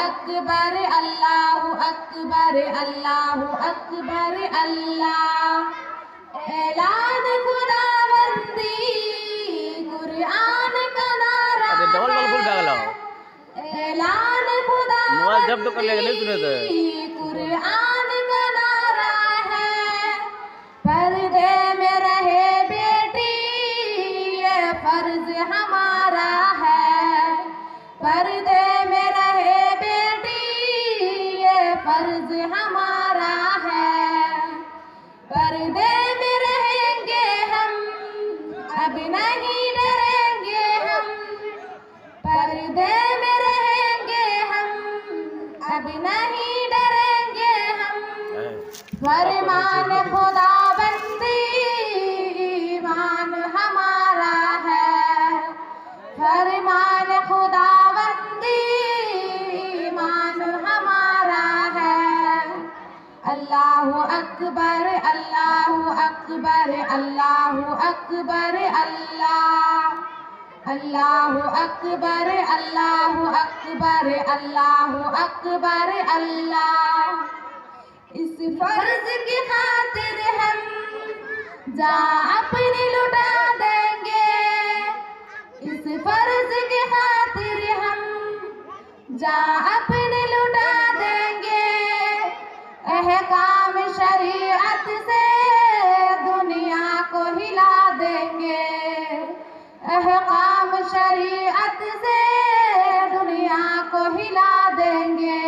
अकबर अल्लाहु अकबर अल्लाहु अकबर अल्लाह। ऐलान खुदाबंदी कुरान का नारा है। ऐलान खुदाबंदी कुरान का नारा है। पर्दे में रहे बेटी ये फर्ज हमारा है। पर्दे में रहे बेटी ये फर्ज हमारा है। पर्दे में रहेंगे हम अब नहीं डरेंगे हम। पर्दे में रहेंगे हम अब नहीं डरेंगे हम। फरमान खुदाबंदी ईमान हमारा है। फरमान खुदाबंदी ईमान हमारा है। अल्लाहु अकबर अल्लाहु अकबर अल्लाहु अकबर अल्लाह। अल्लाहु अकबर अल्लाहु अकबर अल्लाहु अकबर अल्लाह। इस फर्ज की खातिर हम जान अपनी लुटा देंगे। इस फर्ज की खातिर हम जान अपनी लुटा देंगे। अहकाम शरीयत से दुनिया को हिला देंगे। अहकाम शरीयत से दुनिया को हिला देंगे।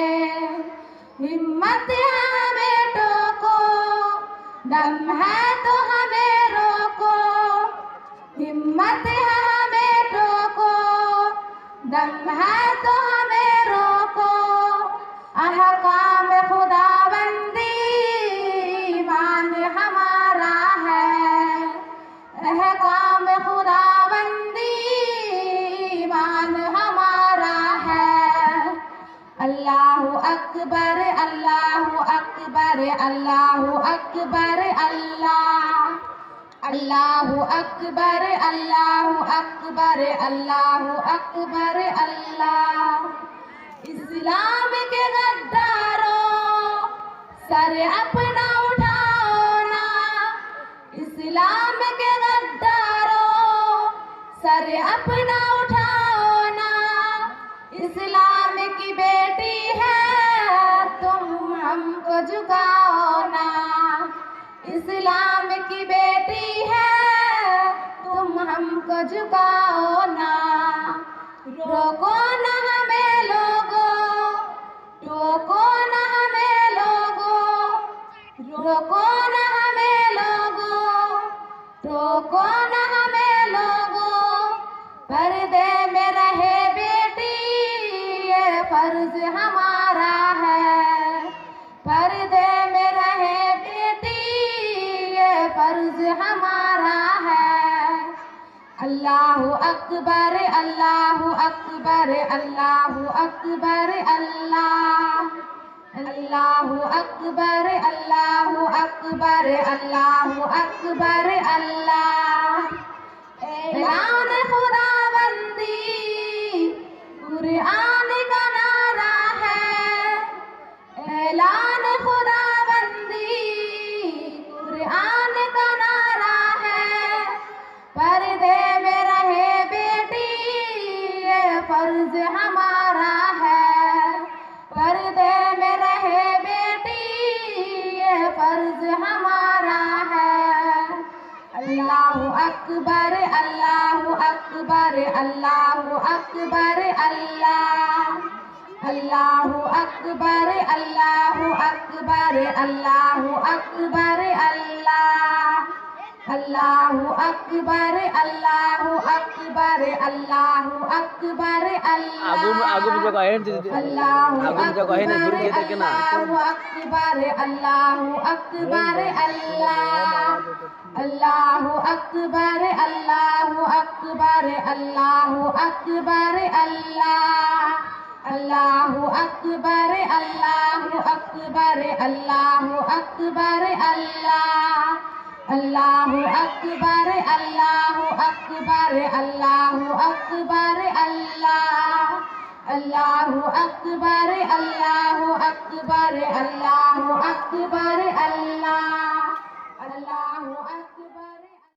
हिम्मत है हमें टोको दम है तो हमें रोको। हिम्मत है हमें टोको दम है तो हमें रोको। अहकाम खुदाबंदी ईमान हमारा है। अहकाम खुदाबंदी ईमान हमारा है। अल्लाहु अकबर अल्लाहु अकबर अल्लाहु अकबर अल्लाह। अल्लाहु अकबर अल्लाहु अकबर अल्लाहु अकबर अल्लाह। इस्लाम के गद्दारों सर अपना उठाओ ना। इस्लाम के गद्दारों सर अपना उठाओ ना। इस्लाम की बेटी है तुम हमको झुकाओ ना। इस्लाम की बेटी है तुम हमको झुकाओ ना। रोको ना हमें लोगों टोको ना हमें लोगों। रोको ना हमें लोगों टोको ना हमें लोगों। पर्दे में रहे बेटी ये फर्ज हमारा है। पर्दे में रहे बेटी ये फर्ज हमारा है। अल्लाहु अकबर अल्लाहु अकबर अल्लाहु अकबर अल्लाह। अल्लाहु अकबर अल्लाहु अकबर अल्लाहु अकबर अल्लाह। ऐलान खुदाबंदी कुरान का नारा है। ऐलान खुदाबंदी कुरान का नारा है। पर्दे में रहे बेटी ये फर्ज हमारा है। पर्दे में रहे बेटी ये फर्ज हमारा है। अल्लाहु अकबर अल्लाहु अकबर अल्लाहु अकबर अल्लाह। अल्लाहु अकबर अल्लाहु अकबर अल्लाहु अकबर अल्लाह। अल्लाहु अकबर अल्लाहु अकबर अल्लाहु अकबर अल्लाह। अल्लाहु अकबर अल्लाहु अकबर अल्लाह। अल्लाहु अकबर अल्लाहु अकबर अल्लाहु अकबर अल्लाह। अल्लाहु अकबर अल्लाहु अकबर अल्लाहु अकबर अल्लाह। अल्लाहु अकबर अल्लाहु अकबर अल्लाहु अकबर अल्लाह। अल्लाहु अकबर अल्लाहु अकबर अल्लाहु अकबर